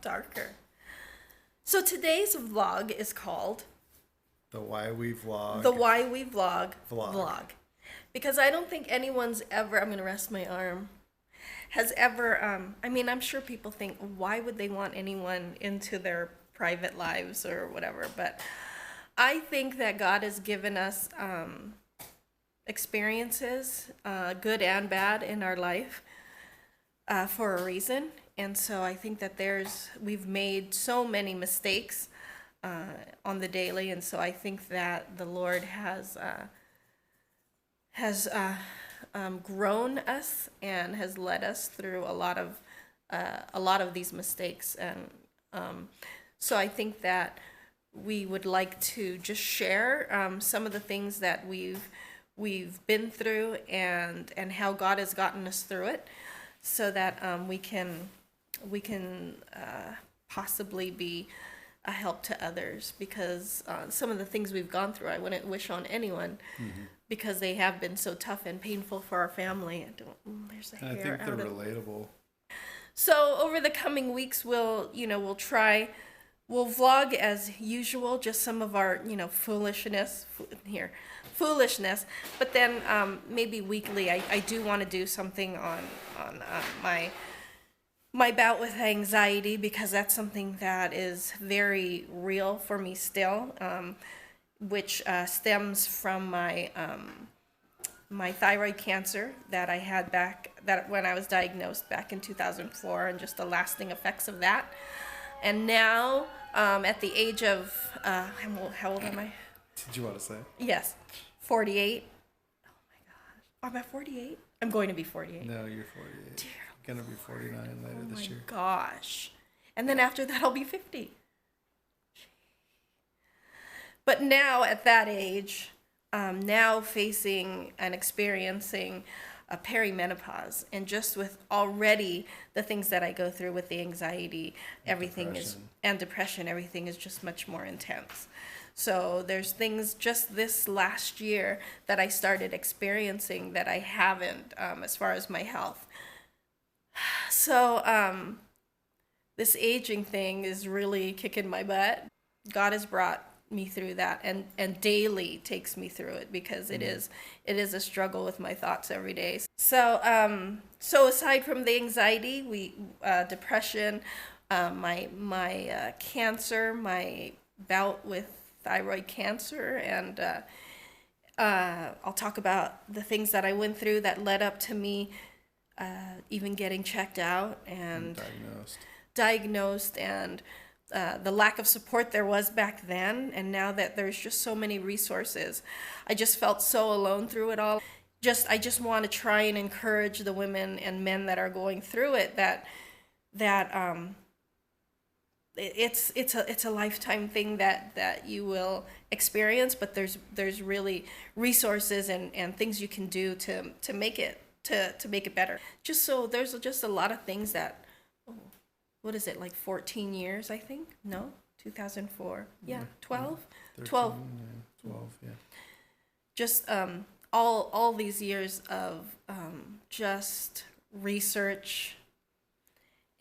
darker. So today's vlog is called The Why We Vlog. The Why We Vlog Vlog. Because I don't think anyone's ever, I'm going to rest my arm, has ever, I'm sure people think, why would they want anyone into their private lives or whatever, but I think that God has given us experiences, good and bad, in our life for a reason. And so I think that we've made so many mistakes on the daily, and so I think that the Lord has grown us and has led us through a lot of these mistakes, and so I think that we would like to just share some of the things that we've been through and how God has gotten us through it, so that we can possibly be a help to others, because some of the things we've gone through, I wouldn't wish on anyone, because they have been so tough and painful for our family. There's a hair. I think they're relatable. So over the coming weeks, we'll vlog as usual, just some of our foolishness, but then maybe weekly I do want to do something on my bout with anxiety, because that's something that is very real for me still, which stems from my thyroid cancer that I had when I was diagnosed back in 2004, and just the lasting effects of that. And now, at the age of, how old am I? Did you want to say? Yes, 48. Oh my gosh. I'm at 48? I'm going to be 48. No, you're 48. Dear. You're going to be 49 later this year. Oh my gosh. And then after that, I'll be 50. But now at that age, now facing and experiencing a perimenopause, and just with already the things that I go through with the anxiety, depression, everything is just much more intense. So there's things just this last year that I started experiencing that I haven't, as far as my health. So this aging thing is really kicking my butt. God has brought me through that, and daily takes me through it, because it is a struggle with my thoughts every day. So aside from the anxiety, depression, my cancer, my bout with thyroid cancer, and I'll talk about the things that I went through that led up to me even getting checked out and diagnosed, and the lack of support there was back then, and now that there's just so many resources, I just felt so alone through it all. I just want to try and encourage the women and men that are going through it that it's a lifetime thing that you will experience, but there's really resources and things you can do to make it better. There's just a lot of things that, what is it, like 14 years, I think? No, 2004. Yeah, 12? 13, 12. 12, yeah. Just all these years of just research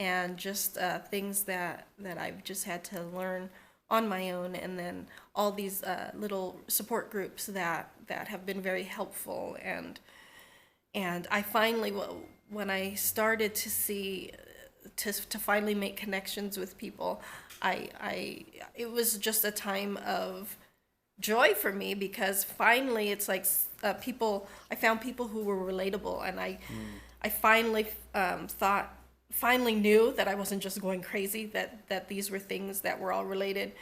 and just things that I've just had to learn on my own, and then all these little support groups that have been very helpful, and I finally, when I started to see to finally make connections with people, it was just a time of joy for me, because finally it's like I found people who were relatable, and I finally finally knew that I wasn't just going crazy, that these were things that were all related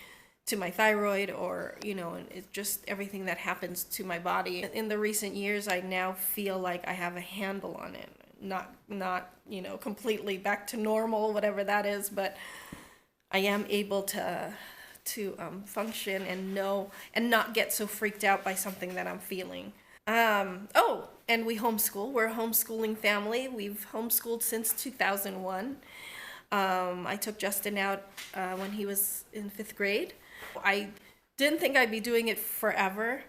to my thyroid, or and it's just everything that happens to my body. In the recent years, I now feel like I have a handle on it. Not completely back to normal, whatever that is, but I am able to function and know and not get so freaked out by something that I'm feeling. And we homeschool. We're a homeschooling family. We've homeschooled since 2001. I took Justin out when he was in 5th grade. I didn't think I'd be doing it forever.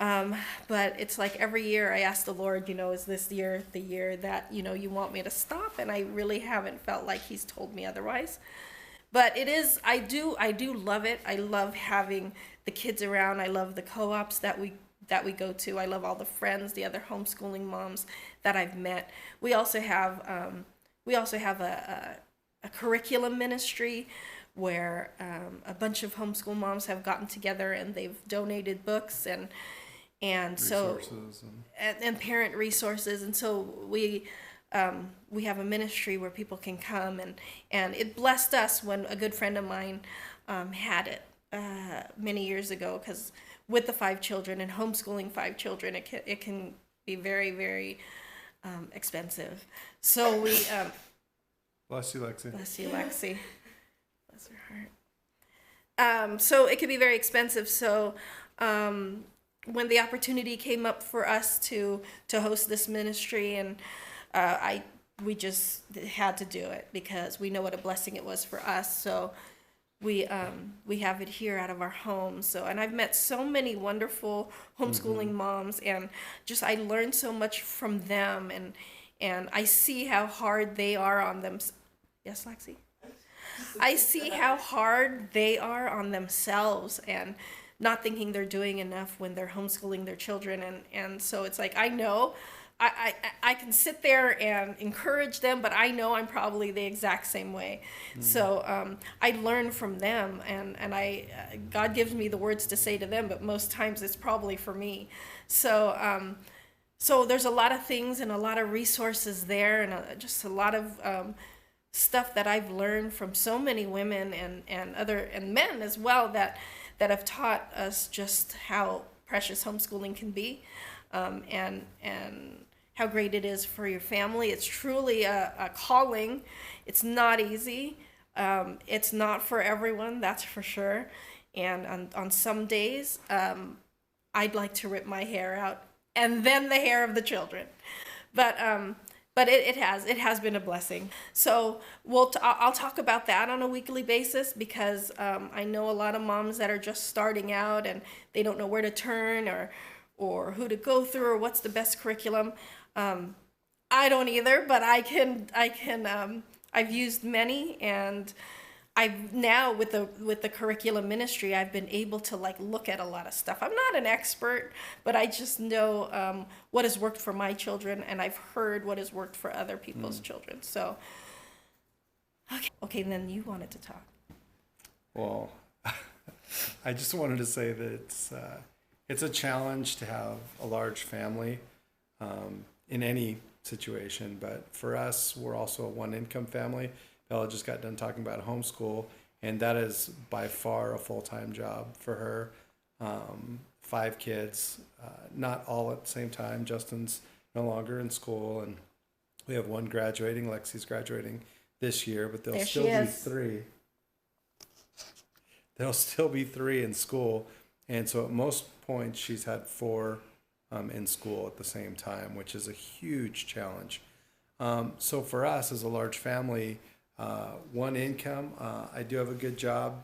But it's like every year I ask the Lord, is this year the year that, you want me to stop? And I really haven't felt like he's told me otherwise. But it is, I do love it. I love having the kids around. I love the co-ops that we go to. I love all the friends, the other homeschooling moms that I've met. We also have a curriculum ministry where a bunch of homeschool moms have gotten together and they've donated books and so Resources and parent resources, and so we have a ministry where people can come, and it blessed us when a good friend of mine had it many years ago, because with the 5 children and homeschooling 5 children, it can be very, very expensive. So we Bless you, Lexi. bless you, Lexi, bless her heart. So it could be very expensive. So when the opportunity came up for us to host this ministry, and we just had to do it because we know what a blessing it was for us. So we have it here out of our home. So, and I've met so many wonderful homeschooling moms, and just I learned so much from them, and I see how hard they are on them. Yes, Lexi. I see how hard they are on themselves and not thinking they're doing enough when they're homeschooling their children, and so it's like I know I can sit there and encourage them, but I know I'm probably the exact same way. So I learn from them, and God gives me the words to say to them, but most times it's probably for me. So so there's a lot of things and a lot of resources there, and just a lot of stuff that I've learned from so many women and men as well that have taught us just how precious homeschooling can be, and how great it is for your family. It's truly a calling. It's not easy. It's not for everyone, that's for sure. And on some days, I'd like to rip my hair out and then the hair of the children. But it has been a blessing. So I'll talk about that on a weekly basis, because I know a lot of moms that are just starting out and they don't know where to turn or who to go through or what's the best curriculum. I don't either, but I've used many, and I've now with the curriculum ministry, I've been able to look at a lot of stuff. I'm not an expert, but I just know what has worked for my children, and I've heard what has worked for other people's children. So, okay, then you wanted to talk. Well, I just wanted to say that it's a challenge to have a large family in any situation, but for us, we're also a one-income family. Bella just got done talking about homeschool, and that is by far a full-time job for her. 5 kids, not all at the same time. Justin's no longer in school, and we have one graduating. Lexi's graduating this year, but there'll still be 3. There'll still be 3 in school, and so at most points she's had 4 in school at the same time, which is a huge challenge. So for us as a large family, one income, I do have a good job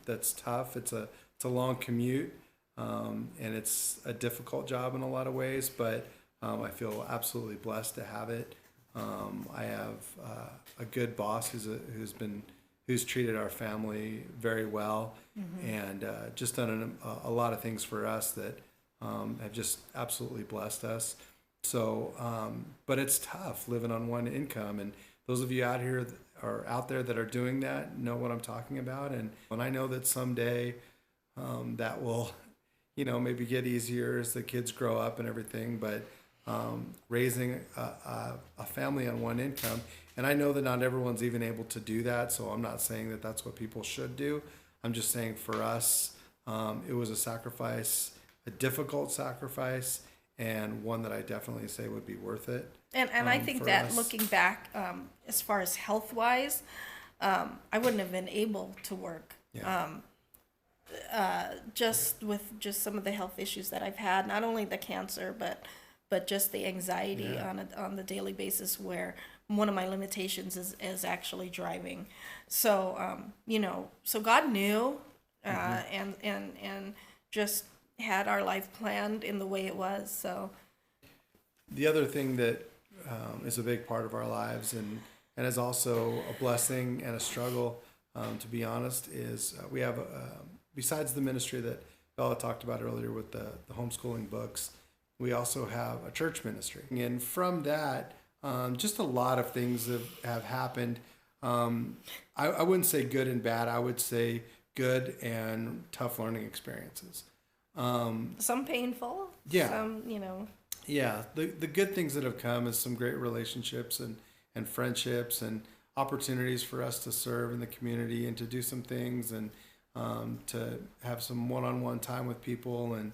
that's tough. It's a long commute, and it's a difficult job in a lot of ways, but I feel absolutely blessed to have it. I have a good boss who's treated our family very well, and just done a lot of things for us that have just absolutely blessed us. So, but it's tough living on one income, and those of you out there that are doing that know what I'm talking about. And I know that someday that will, maybe get easier as the kids grow up and everything. But raising a family on one income, and I know that not everyone's even able to do that. So I'm not saying that that's what people should do. I'm just saying for us, it was a sacrifice, a difficult sacrifice, and one that I definitely say would be worth it. And I think that us. looking back, as far as health-wise, I wouldn't have been able to work. Yeah. Just with some of the health issues that I've had, not only the cancer, but just the anxiety on the daily basis, where one of my limitations is actually driving. So so God knew, and just had our life planned in the way it was. So The other thing that is a big part of our lives and is also a blessing and a struggle, to be honest, is we have, besides the ministry that Bella talked about earlier with the homeschooling books, we also have a church ministry. And from that, just a lot of things have happened. I wouldn't say good and bad. I would say good and tough learning experiences. some painful, Yeah. some, Yeah, the good things that have come is some great relationships and friendships and opportunities for us to serve in the community and to do some things and to have some one-on-one time with people and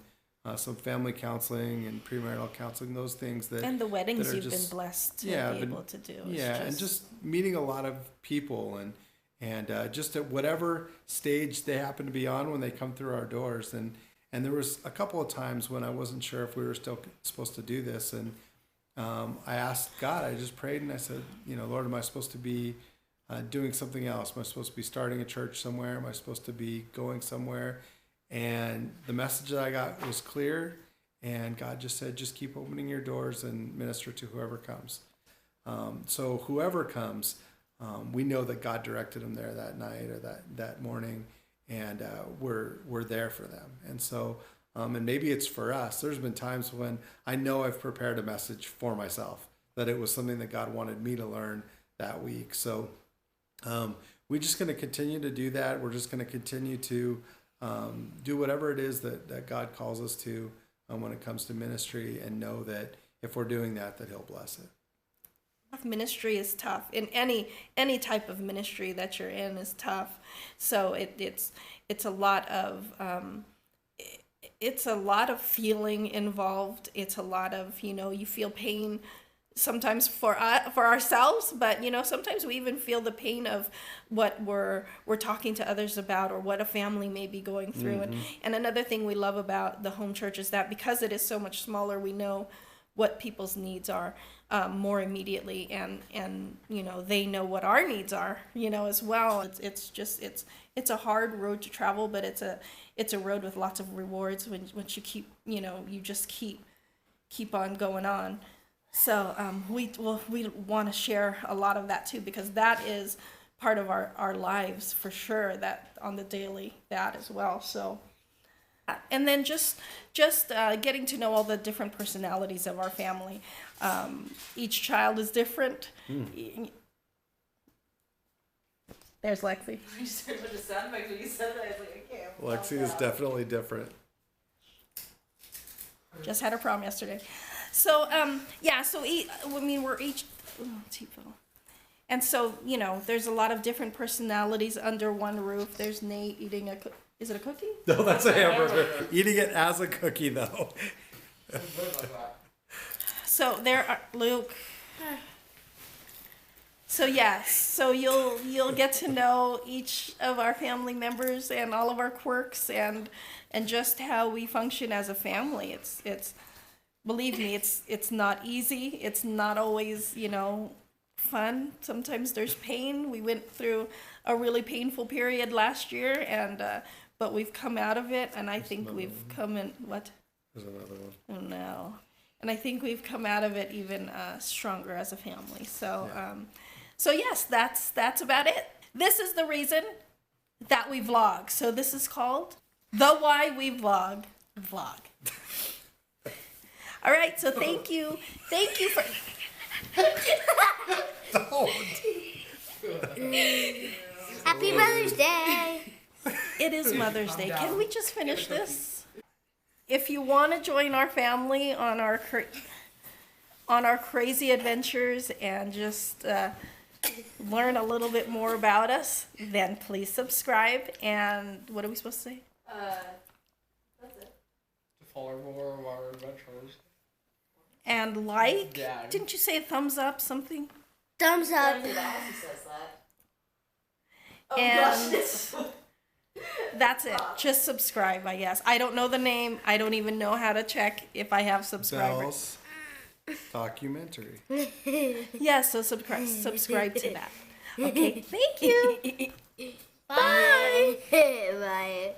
some family counseling and premarital counseling, those things that and the weddings that are you've just, been blessed to yeah, be been- able to do. yeah, and just meeting a lot of people and just at whatever stage they happen to be on when they come through our doors. And there was a couple of times when I wasn't sure if we were still supposed to do this, and I asked God. I just prayed and I said, Lord, am I supposed to be doing something else? Am I supposed to be starting a church somewhere? Am I supposed to be going somewhere? And the message that I got was clear, and God just said, just keep opening your doors and minister to whoever comes. So whoever comes, we know that God directed them there that night or that morning, and we're there for them. And so, and maybe it's for us. There's been times when I know I've prepared a message for myself, that it was something that God wanted me to learn that week. So we're just going to continue to do that. We're just going to continue to do whatever it is that God calls us to when it comes to ministry, and know that if we're doing that He'll bless it. Ministry is tough. In any type of ministry that you're in is tough. So it's a lot of feeling involved. It's a lot of, you feel pain sometimes for ourselves, but sometimes we even feel the pain of what we're talking to others about, or what a family may be going through. Mm-hmm. And another thing we love about the home church is that because it is so much smaller, we know what people's needs are more immediately, and they know what our needs are as well. It's a hard road to travel, but it's a road with lots of rewards once you keep you just keep on going on. So we want to share a lot of that too, because that is part of our lives for sure, that on the daily, that as well. So and then just getting to know all the different personalities of our family. Each child is different. There's Lexi. You started with the sound effects when you said that. I was like, I can't. Lexi is definitely different. Just had her prom yesterday. So we're each and so there's a lot of different personalities under one roof. There's Nate eating is it a cookie? No, that's a hamburger. Eating it as a cookie, though. So there are Luke. So yes, so you'll get to know each of our family members and all of our quirks and just how we function as a family. It's believe me, it's not easy. It's not always fun. Sometimes there's pain. We went through a really painful period last year, and but we've come out of it, and I think we've come in what? There's another one. Oh no. And I think we've come out of it even stronger as a family. So, so yes, that's about it. This is the reason that we vlog. So this is called The Why We Vlog. All right. So thank you for. Happy Mother's Day. It is Mother's Day. Can we just finish this? If you want to join our family on our crazy adventures and just learn a little bit more about us, then please subscribe. And what are we supposed to say? That's it. To follow more of our adventures. And like? Yeah. Didn't you say a thumbs up, something? Thumbs up. The house says that. Oh And gosh. that's it. Just subscribe, I guess. I don't know the name. I don't even know how to check if I have subscribers. Bell's documentary. Yeah, so subscribe to that. Okay, thank you. Bye. Bye.